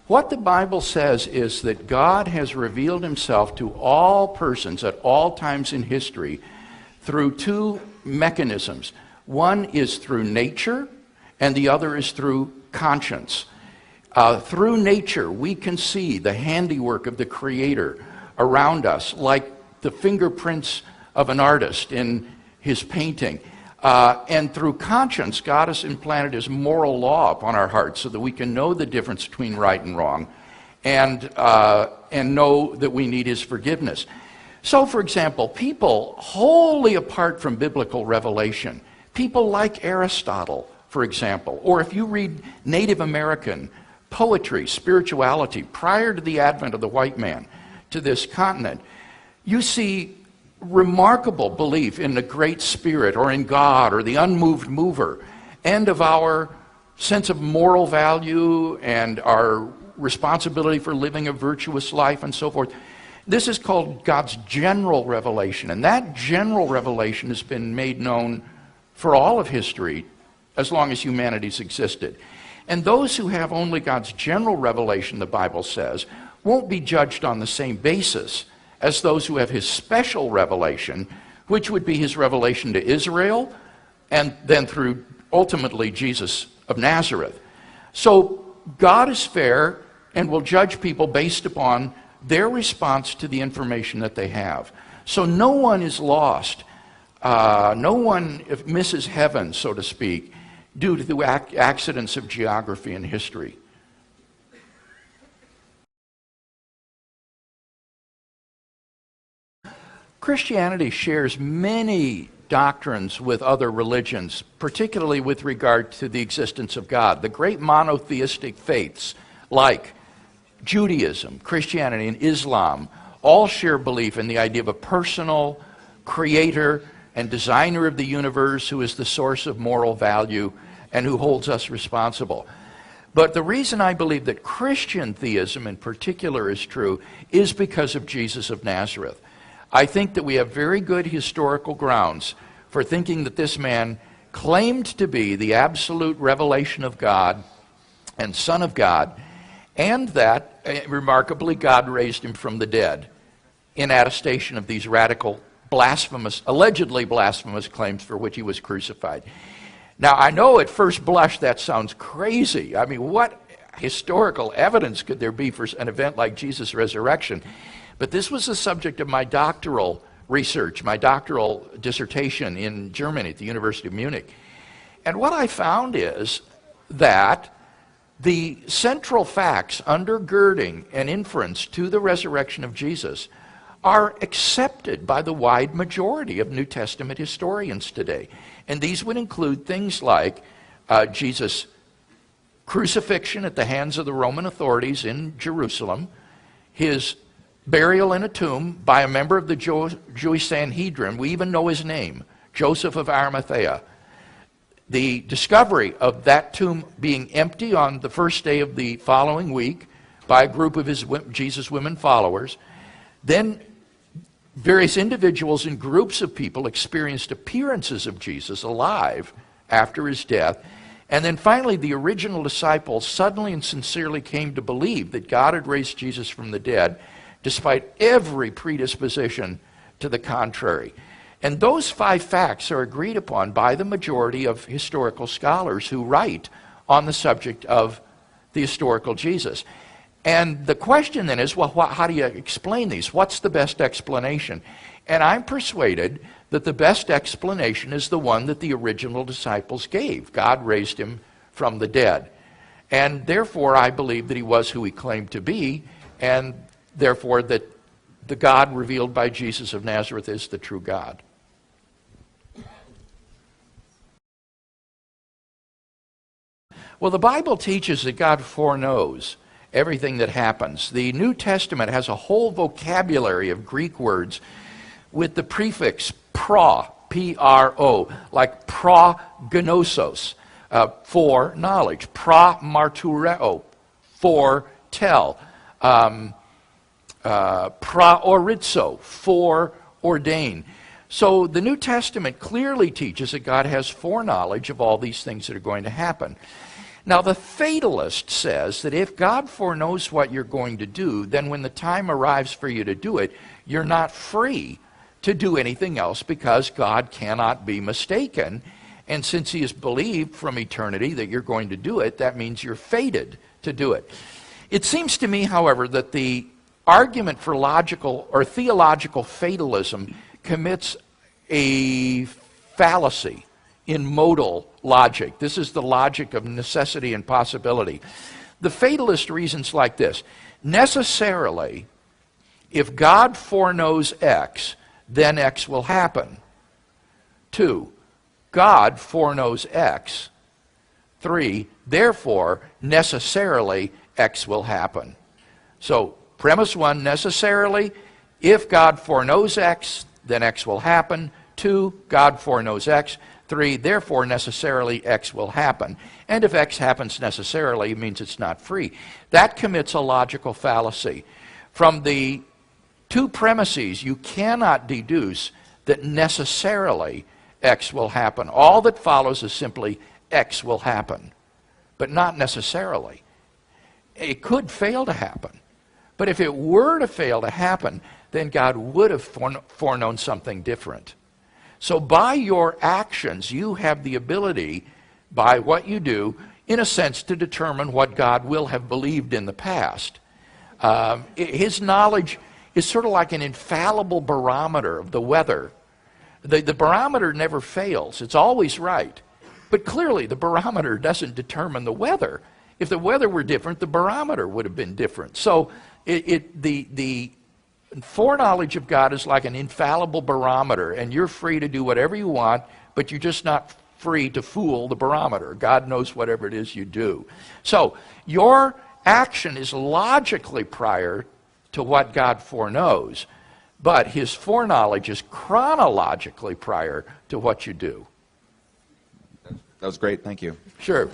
What the Bible says is that God has revealed himself to all persons at all times in history through two mechanisms. One is through nature, and the other is through conscience. Through nature, we can see the handiwork of the Creator around us, like the fingerprints of an artist in his painting. And through conscience, God has implanted his moral law upon our hearts so that we can know the difference between right and wrong and know that we need his forgiveness. So, for example, people wholly apart from biblical revelation, people like Aristotle, for example, or if you read Native American poetry, spirituality, prior to the advent of the white man to this continent, you see remarkable belief in the Great Spirit or in God or the unmoved mover, and of our sense of moral value and our responsibility for living a virtuous life and so forth. This is called God's general revelation, and that general revelation has been made known for all of history as long as humanity's existed. And those who have only God's general revelation, the Bible says, won't be judged on the same basis as those who have his special revelation, which would be his revelation to Israel, and then through, ultimately, Jesus of Nazareth. So God is fair and will judge people based upon their response to the information that they have. So no one is lost. No one misses heaven, so to speak, due to the accidents of geography and history. Christianity shares many doctrines with other religions, particularly with regard to the existence of God. The great monotheistic faiths like Judaism, Christianity, and Islam all share belief in the idea of a personal creator and designer of the universe who is the source of moral value and who holds us responsible. But the reason I believe that Christian theism in particular is true is because of Jesus of Nazareth. I think that we have very good historical grounds for thinking that this man claimed to be the absolute revelation of God and Son of God, and that, remarkably, God raised him from the dead in attestation of these radical, blasphemous, allegedly blasphemous claims for which he was crucified. Now, I know at first blush that sounds crazy. I mean, what historical evidence could there be for an event like Jesus' resurrection? But this was the subject of my doctoral research, my doctoral dissertation in Germany at the University of Munich. And what I found is that the central facts undergirding an inference to the resurrection of Jesus are accepted by the wide majority of New Testament historians today. And these would include things like Jesus' crucifixion at the hands of the Roman authorities in Jerusalem, his burial in a tomb by a member of the Jewish Sanhedrin. We even know his name, Joseph of Arimathea. The discovery of that tomb being empty on the first day of the following week by a group of Jesus' women followers. Then various individuals and groups of people experienced appearances of Jesus alive after his death. And then finally, the original disciples suddenly and sincerely came to believe that God had raised Jesus from the dead, despite every predisposition to the contrary. And those 5 facts are agreed upon by the majority of historical scholars who write on the subject of the historical Jesus. And the question then is, well, how do you explain these? What's the best explanation? And I'm persuaded that the best explanation is the one that the original disciples gave. God raised him from the dead. And therefore, I believe that he was who he claimed to be, and therefore that the God revealed by Jesus of Nazareth is the true God. Well, the Bible teaches that God foreknows everything that happens. The New Testament has a whole vocabulary of Greek words with the prefix pro, P-R-O, like prognosos, for knowledge, pro-martureo, foretell, praorizo, foreordain. So the New Testament clearly teaches that God has foreknowledge of all these things that are going to happen. Now, the fatalist says that if God foreknows what you're going to do, then when the time arrives for you to do it, you're not free to do anything else because God cannot be mistaken. And since he has believed from eternity that you're going to do it, that means you're fated to do it. It seems to me, however, that the argument for logical or theological fatalism commits a fallacy in modal logic. This is the logic of necessity and possibility. The fatalist reasons like this: necessarily, if God foreknows X, then X will happen. 2, God foreknows X. 3, therefore, necessarily, X will happen. So, premise 1, necessarily, if God foreknows X, then X will happen. 2, God foreknows X. 3, therefore, necessarily, X will happen. And if X happens necessarily, it means it's not free. That commits a logical fallacy. From the 2 premises, you cannot deduce that necessarily X will happen. All that follows is simply X will happen, but not necessarily. It could fail to happen. But if it were to fail to happen, then God would have foreknown something different. So by your actions, you have the ability, by what you do, in a sense, to determine what God will have believed in the past. His knowledge is sort of like an infallible barometer of the weather. The barometer never fails. It's always right. But clearly, the barometer doesn't determine the weather. If the weather were different, the barometer would have been different. So the foreknowledge of God is like an infallible barometer, and you're free to do whatever you want, but you're just not free to fool the barometer. God knows whatever it is you do. So your action is logically prior to what God foreknows, but his foreknowledge is chronologically prior to what you do. That was great. Thank you. Sure.